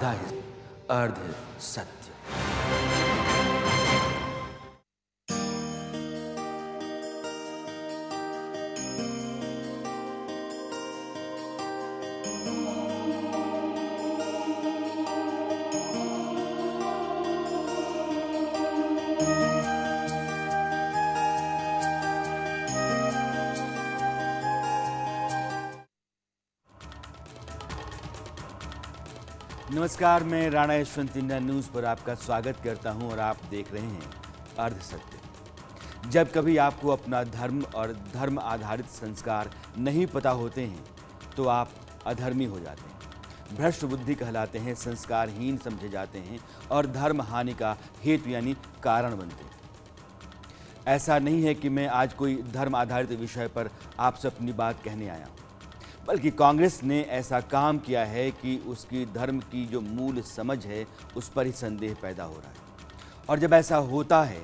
आधा हिस्सा अर्ध सत्य। नमस्कार, मैं राणा यशवंत इंडिया न्यूज़ पर आपका स्वागत करता हूं और आप देख रहे हैं अर्ध सत्य। जब कभी आपको अपना धर्म और धर्म आधारित संस्कार नहीं पता होते हैं तो आप अधर्मी हो जाते हैं, भ्रष्ट बुद्धि कहलाते हैं, संस्कारहीन समझे जाते हैं और धर्म हानि का हेतु यानी कारण बनते हैं। ऐसा नहीं है कि मैं आज कोई धर्म आधारित विषय पर आपसे अपनी बात कहने आया हूँ, बल्कि कांग्रेस ने ऐसा काम किया है कि उसकी धर्म की जो मूल समझ है उस पर ही संदेह पैदा हो रहा है। और जब ऐसा होता है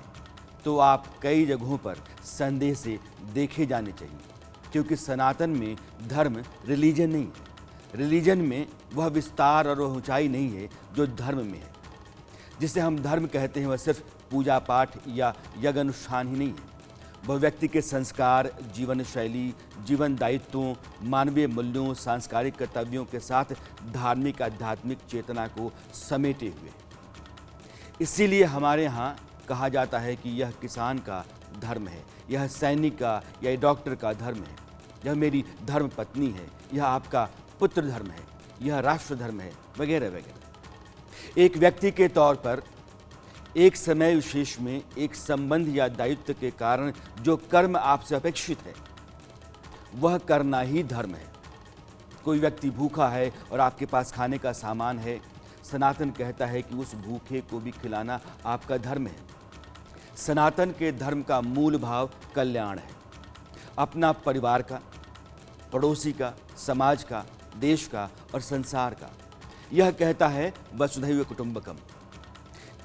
तो आप कई जगहों पर संदेह से देखे जाने चाहिए, क्योंकि सनातन में धर्म रिलीजन नहीं है। रिलीजन में वह विस्तार और वह ऊंचाई नहीं है जो धर्म में है। जिसे हम धर्म कहते हैं वह सिर्फ पूजा पाठ या यज्ञ अनुष्ठान ही नहीं है, वह व्यक्ति के संस्कार, जीवन शैली, जीवन दायित्वों, मानवीय मूल्यों, सांस्कृतिक कर्तव्यों के साथ धार्मिक आध्यात्मिक चेतना को समेटे हुए। इसीलिए हमारे यहाँ कहा जाता है कि यह किसान का धर्म है, यह सैनिक का या डॉक्टर का धर्म है, यह मेरी धर्म पत्नी है, यह आपका पुत्र धर्म है, यह राष्ट्र धर्म है, वगैरह वगैरह। एक व्यक्ति के तौर पर एक समय विशेष में एक संबंध या दायित्व के कारण जो कर्म आपसे अपेक्षित है वह करना ही धर्म है। कोई व्यक्ति भूखा है और आपके पास खाने का सामान है, सनातन कहता है कि उस भूखे को भी खिलाना आपका धर्म है। सनातन के धर्म का मूल भाव कल्याण है, अपना परिवार का, पड़ोसी का, समाज का, देश का और संसार का। यह कहता है वसुधैव कुटुंबकम।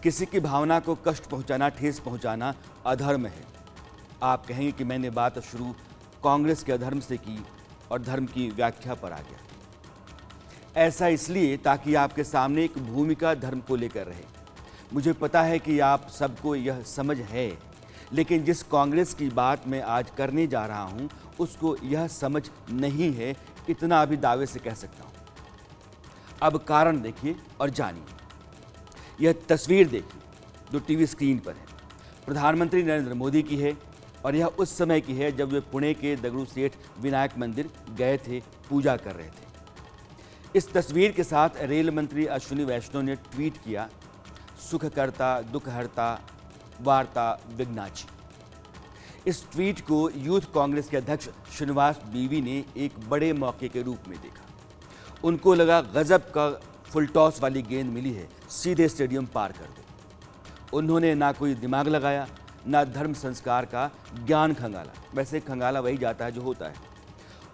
किसी की भावना को कष्ट पहुंचाना, ठेस पहुंचाना अधर्म है। आप कहेंगे कि मैंने बात शुरू कांग्रेस के अधर्म से की और धर्म की व्याख्या पर आ गया। ऐसा इसलिए ताकि आपके सामने एक भूमिका धर्म को लेकर रहे। मुझे पता है कि आप सबको यह समझ है, लेकिन जिस कांग्रेस की बात मैं आज करने जा रहा हूं उसको यह समझ नहीं है, इतना अभी दावे से कह सकता हूं। अब कारण देखिए और जानिए। यह तस्वीर देखिए जो टीवी स्क्रीन पर है, प्रधानमंत्री नरेंद्र मोदी की है और यह उस समय की है जब वे पुणे के दगड़ू सेठ विनायक मंदिर गए थे, पूजा कर रहे थे। इस तस्वीर के साथ रेल मंत्री अश्विनी वैष्णव ने ट्वीट किया, सुखकर्ता दुखहर्ता वार्ता विघ्नाची। इस ट्वीट को यूथ कांग्रेस के अध्यक्ष श्रीनिवास बीवी ने एक बड़े मौके के रूप में देखा। उनको लगा गजब का फुल टॉस वाली गेंद मिली है, सीधे स्टेडियम पार कर दो। उन्होंने ना कोई दिमाग लगाया, ना धर्म संस्कार का ज्ञान खंगाला, वैसे खंगाला वही जाता है जो होता है,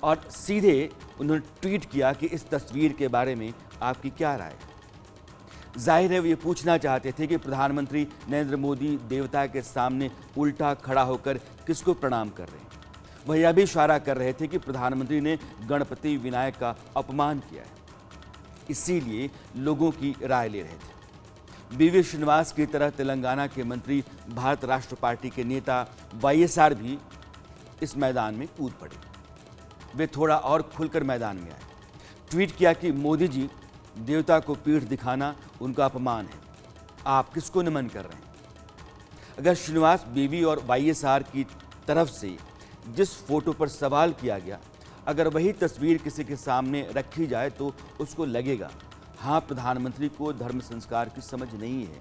और सीधे उन्होंने ट्वीट किया कि इस तस्वीर के बारे में आपकी क्या राय है। जाहिर है वो ये पूछना चाहते थे कि प्रधानमंत्री नरेंद्र मोदी देवता के सामने उल्टा खड़ा होकर किसको प्रणाम कर रहे हैं। वह यह भी इशारा कर रहे थे कि प्रधानमंत्री ने गणपति विनायक का अपमान किया है, इसीलिए लोगों की राय ले रहे थे। बीवी श्रीनिवास की तरह तेलंगाना के मंत्री, भारत राष्ट्र पार्टी के नेता वाईएसआर भी इस मैदान में कूद पड़े। वे थोड़ा और खुलकर मैदान में आए, ट्वीट किया कि मोदी जी, देवता को पीठ दिखाना उनका अपमान है, आप किसको नमन कर रहे हैं। अगर श्रीनिवास बीवी और वाईएसआर की तरफ से जिस फोटो पर सवाल किया गया, अगर वही तस्वीर किसी के सामने रखी जाए तो उसको लगेगा हाँ, प्रधानमंत्री को धर्म संस्कार की समझ नहीं है,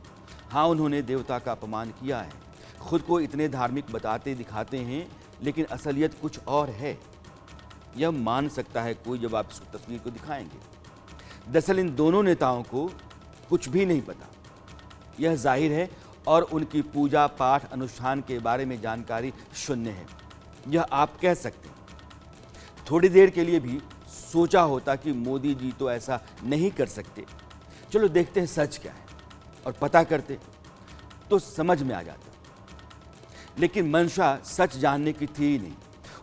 हाँ उन्होंने देवता का अपमान किया है, खुद को इतने धार्मिक बताते दिखाते हैं लेकिन असलियत कुछ और है। यह मान सकता है कोई जब आप इस तस्वीर को दिखाएंगे। दरअसल इन दोनों नेताओं को कुछ भी नहीं पता, यह जाहिर है, और उनकी पूजा पाठ अनुष्ठान के बारे में जानकारी शून्य है। यह आप कह सकते हैं। थोड़ी देर के लिए भी सोचा होता कि मोदी जी तो ऐसा नहीं कर सकते, चलो देखते हैं सच क्या है, और पता करते तो समझ में आ जाता। लेकिन मंशा सच जानने की थी ही नहीं।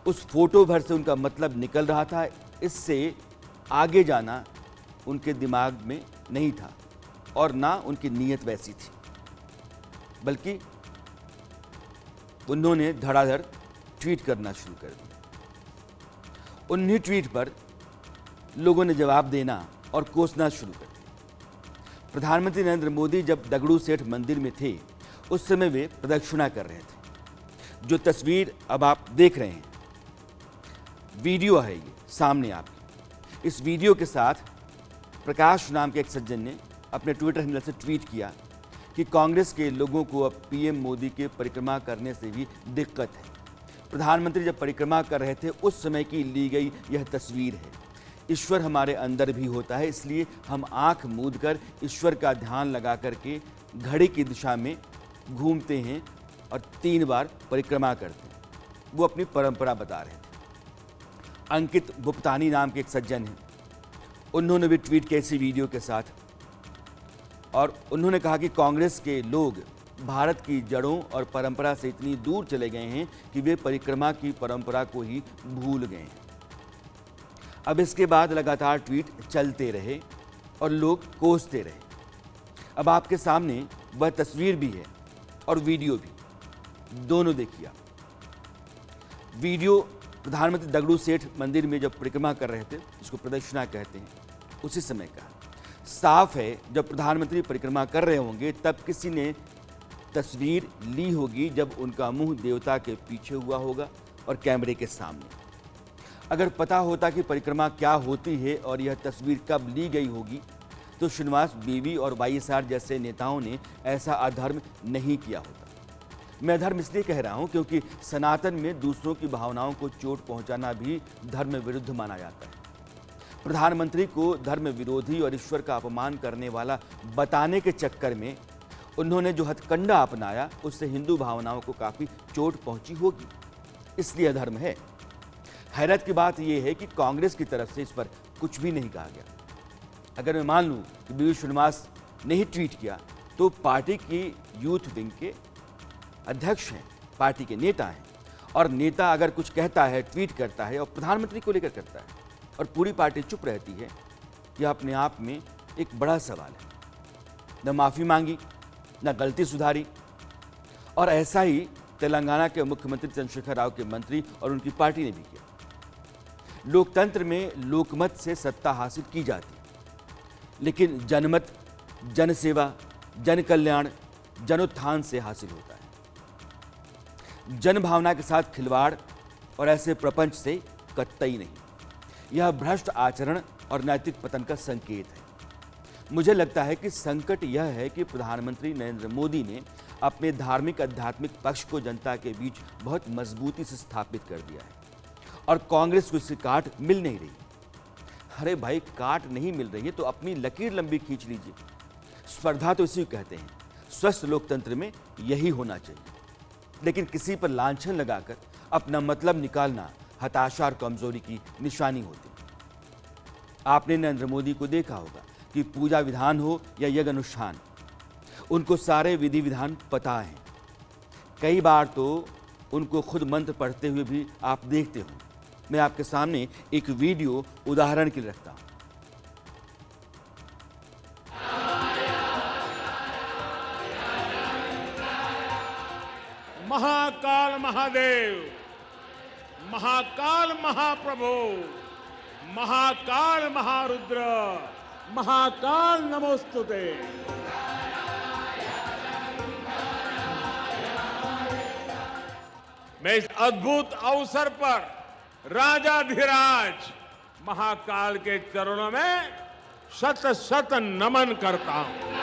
उस फोटो भर से उनका मतलब निकल रहा था, इससे आगे जाना उनके दिमाग में नहीं था। और ना उनकी नीयत वैसी थी, बल्कि उन्होंने धड़ाधड़ ट्वीट करना शुरू कर दिया। उन्हीं ट्वीट पर लोगों ने जवाब देना और कोसना शुरू कर दिया। प्रधानमंत्री नरेंद्र मोदी जब दगड़ू सेठ मंदिर में थे, उस समय वे प्रदक्षिणा कर रहे थे। जो तस्वीर अब आप देख रहे हैं, वीडियो है ये सामने आपकी। इस वीडियो के साथ प्रकाश नाम के एक सज्जन ने अपने ट्विटर हैंडल से ट्वीट किया कि कांग्रेस के लोगों को अब पीएम मोदी के परिक्रमा करने से भी दिक्कत है। प्रधानमंत्री जब परिक्रमा कर रहे थे उस समय की ली गई यह तस्वीर है। ईश्वर हमारे अंदर भी होता है, इसलिए हम आंख मूंद कर ईश्वर का ध्यान लगा करके घड़ी की दिशा में घूमते हैं और 3 बार परिक्रमा करते हैं। वो अपनी परंपरा बता रहे थे। अंकित बुप्तानी नाम के एक सज्जन हैं, उन्होंने भी ट्वीट किया इसी वीडियो के साथ, और उन्होंने कहा कि कांग्रेस के लोग भारत की जड़ों और परंपरा से इतनी दूर चले गए हैं कि वे परिक्रमा की परंपरा को ही भूल गए हैं। अब इसके बाद लगातार ट्वीट चलते रहे और लोग कोसते रहे। अब आपके सामने वह तस्वीर भी है और वीडियो भी, दोनों देखिए आप। वीडियो प्रधानमंत्री दगड़ू सेठ मंदिर में जब परिक्रमा कर रहे थे, जिसको प्रदक्षिणा कहते हैं, उसी समय का साफ है। जब प्रधानमंत्री परिक्रमा कर रहे होंगे तब किसी ने तस्वीर ली होगी जब उनका मुंह देवता के पीछे हुआ होगा और कैमरे के सामने। अगर पता होता कि परिक्रमा क्या होती है और यह तस्वीर कब ली गई होगी तो श्रीनिवास बीवी और वाईएसआर जैसे नेताओं ने ऐसा अधर्म नहीं किया होता। मैं अधर्म इसलिए कह रहा हूं क्योंकि सनातन में दूसरों की भावनाओं को चोट पहुंचाना भी धर्म विरुद्ध माना जाता है। प्रधानमंत्री को धर्म विरोधी और ईश्वर का अपमान करने वाला बताने के चक्कर में उन्होंने जो हथकंडा अपनाया, उससे हिंदू भावनाओं को काफ़ी चोट पहुंची होगी, इसलिए अधर्म है। हैरत की बात यह है कि कांग्रेस की तरफ से इस पर कुछ भी नहीं कहा गया। अगर मैं मान लूं कि बीवी श्रीनिवास ने ही ट्वीट किया तो पार्टी की यूथ विंग के अध्यक्ष हैं, पार्टी के नेता हैं, और नेता अगर कुछ कहता है, ट्वीट करता है और प्रधानमंत्री को लेकर करता है और पूरी पार्टी चुप रहती है, यह अपने आप में एक बड़ा सवाल है। न माफ़ी मांगी, न गलती सुधारी। और ऐसा ही तेलंगाना के मुख्यमंत्री चंद्रशेखर राव के मंत्री और उनकी पार्टी ने भी किया। लोकतंत्र में लोकमत से सत्ता हासिल की जाती है, लेकिन जनमत, जनसेवा, जन कल्याण, जनोत्थान से हासिल होता है। जन भावना के साथ खिलवाड़ और ऐसे प्रपंच से कतई नहीं। यह भ्रष्ट आचरण और नैतिक पतन का संकेत है। मुझे लगता है कि संकट यह है कि प्रधानमंत्री नरेंद्र मोदी ने अपने धार्मिक आध्यात्मिक पक्ष को जनता के बीच बहुत मजबूती से स्थापित कर दिया है और कांग्रेस को इसकी काट मिल नहीं रही। अरे भाई, काट नहीं मिल रही है तो अपनी लकीर लंबी खींच लीजिए। स्पर्धा तो इसी को कहते हैं। स्वस्थ लोकतंत्र में यही होना चाहिए, लेकिन किसी पर लांछन लगाकर अपना मतलब निकालना हताशा और कमजोरी की निशानी होती है। आपने नरेंद्र मोदी को देखा होगा कि पूजा विधान हो या यज्ञ अनुष्ठान, उनको सारे विधि विधान पता है। कई बार तो उनको खुद मंत्र पढ़ते हुए भी आप देखते हो। मैं आपके सामने एक वीडियो उदाहरण के लिए रखता हूं। महाकाल महादेव, महाकाल महाप्रभु, महाकाल महारुद्र, महाकाल नमोस्तुते। मैं इस अद्भुत अवसर पर राजाधिराज महाकाल के चरणों में शत शत नमन करता हूं।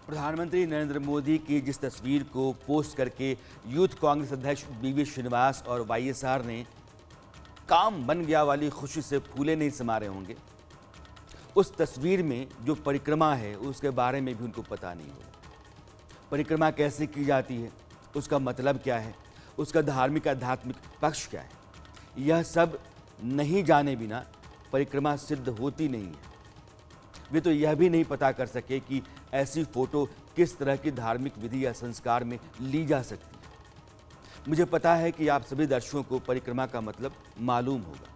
प्रधानमंत्री नरेंद्र मोदी की जिस तस्वीर को पोस्ट करके यूथ कांग्रेस अध्यक्ष बीवी श्रीनिवास और वाईएसआर ने काम बन गया वाली खुशी से फूले नहीं समा रहे होंगे, उस तस्वीर में जो परिक्रमा है उसके बारे में भी उनको पता नहीं होगा। परिक्रमा कैसे की जाती है, उसका मतलब क्या है, उसका धार्मिक आध्यात्मिक पक्ष क्या है, यह सब नहीं जाने बिना परिक्रमा सिद्ध होती नहीं है। वे तो यह भी नहीं पता कर सके कि ऐसी फोटो किस तरह की धार्मिक विधि या संस्कार में ली जा सकती है। मुझे पता है कि आप सभी दर्शकों को परिक्रमा का मतलब मालूम होगा।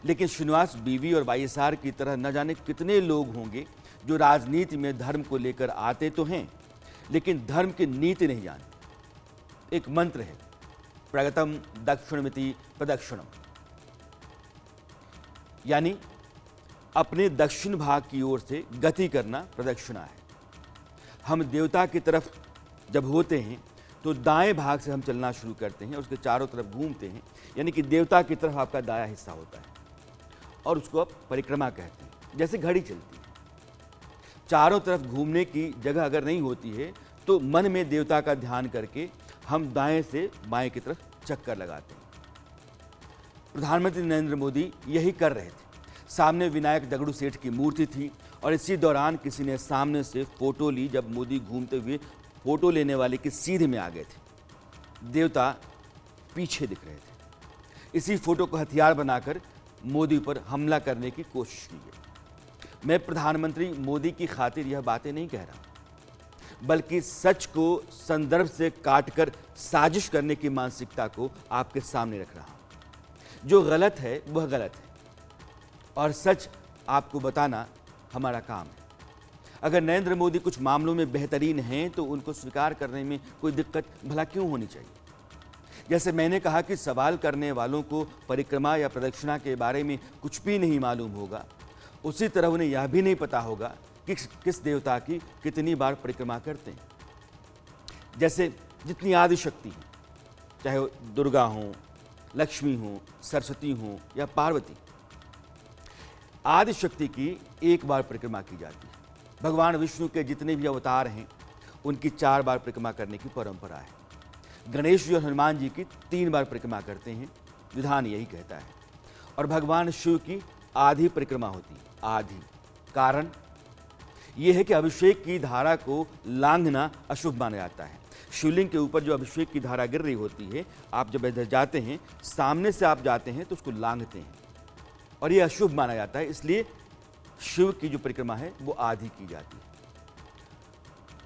लेकिन श्रीनिवास बीवी और वाईएसआर की तरह न जाने कितने लोग होंगे जो राजनीति में धर्म को लेकर आते तो हैं, लेकिन धर्म की नीति नहीं जानते। एक मंत्र है, प्रगतम दक्षिणमिति प्रदक्षिणम, यानी अपने दक्षिण भाग की ओर से गति करना प्रदक्षिणा है। हम देवता की तरफ जब होते हैं तो दाएं भाग से हम चलना शुरू करते हैं, उसके चारों तरफ घूमते हैं, यानी कि देवता की तरफ आपका दायां हिस्सा होता है और उसको आप परिक्रमा कहते हैं। जैसे घड़ी चलती है, चारों तरफ घूमने की जगह अगर नहीं होती है तो मन में देवता का ध्यान करके हम दाएं से बाएं की तरफ चक्कर लगाते हैं। प्रधानमंत्री नरेंद्र मोदी यही कर रहे थे। सामने विनायक दगड़ू सेठ की मूर्ति थी और इसी दौरान किसी ने सामने से फोटो ली। जब मोदी घूमते हुए फोटो लेने वाले के सीधे में आ गए थे, देवता पीछे दिख रहे थे। इसी फोटो को हथियार बनाकर मोदी पर हमला करने की कोशिश की गई। मैं प्रधानमंत्री मोदी की खातिर यह बातें नहीं कह रहा, बल्कि सच को संदर्भ से काटकर साजिश करने की मानसिकता को आपके सामने रख रहा हूं। जो गलत है वह गलत है और सच आपको बताना हमारा काम है। अगर नरेंद्र मोदी कुछ मामलों में बेहतरीन हैं तो उनको स्वीकार करने में कोई दिक्कत भला क्यों होनी चाहिए। जैसे मैंने कहा कि सवाल करने वालों को परिक्रमा या प्रदक्षिणा के बारे में कुछ भी नहीं मालूम होगा, उसी तरह उन्हें यह भी नहीं पता होगा कि किस देवता की कितनी बार परिक्रमा करते हैं। जैसे जितनी आदि शक्ति हैं, चाहे वो दुर्गा हो, लक्ष्मी हो, सरस्वती हो या पार्वती, आदि शक्ति की एक बार परिक्रमा की जाती है। भगवान विष्णु के जितने भी अवतार हैं उनकी 4 बार परिक्रमा करने की परंपरा है। गणेश जी और हनुमान जी की 3 बार परिक्रमा करते हैं, विधान यही कहता है। और भगवान शिव की आधी परिक्रमा होती है। आधी कारण यह है कि अभिषेक की धारा को लांघना अशुभ माना जाता है। शिवलिंग के ऊपर जो अभिषेक की धारा गिर रही होती है, आप जब इधर जाते हैं, सामने से आप जाते हैं तो उसको लांघते हैं और यह अशुभ माना जाता है। इसलिए शिव की जो परिक्रमा है वो आधी की जाती है।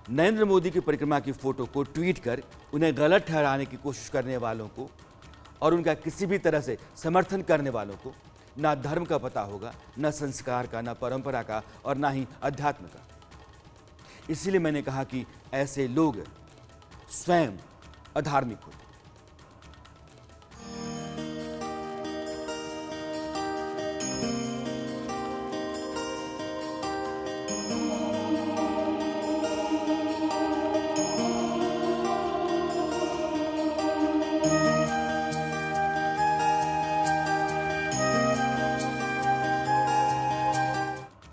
नरेंद्र मोदी की परिक्रमा की फोटो को ट्वीट कर उन्हें गलत ठहराने की कोशिश करने वालों को और उनका किसी भी तरह से समर्थन करने वालों को ना धर्म का पता होगा, ना संस्कार का, ना परंपरा का और ना ही अध्यात्म का। इसीलिए मैंने कहा कि ऐसे लोग स्वयं अधार्मिक होते हैं।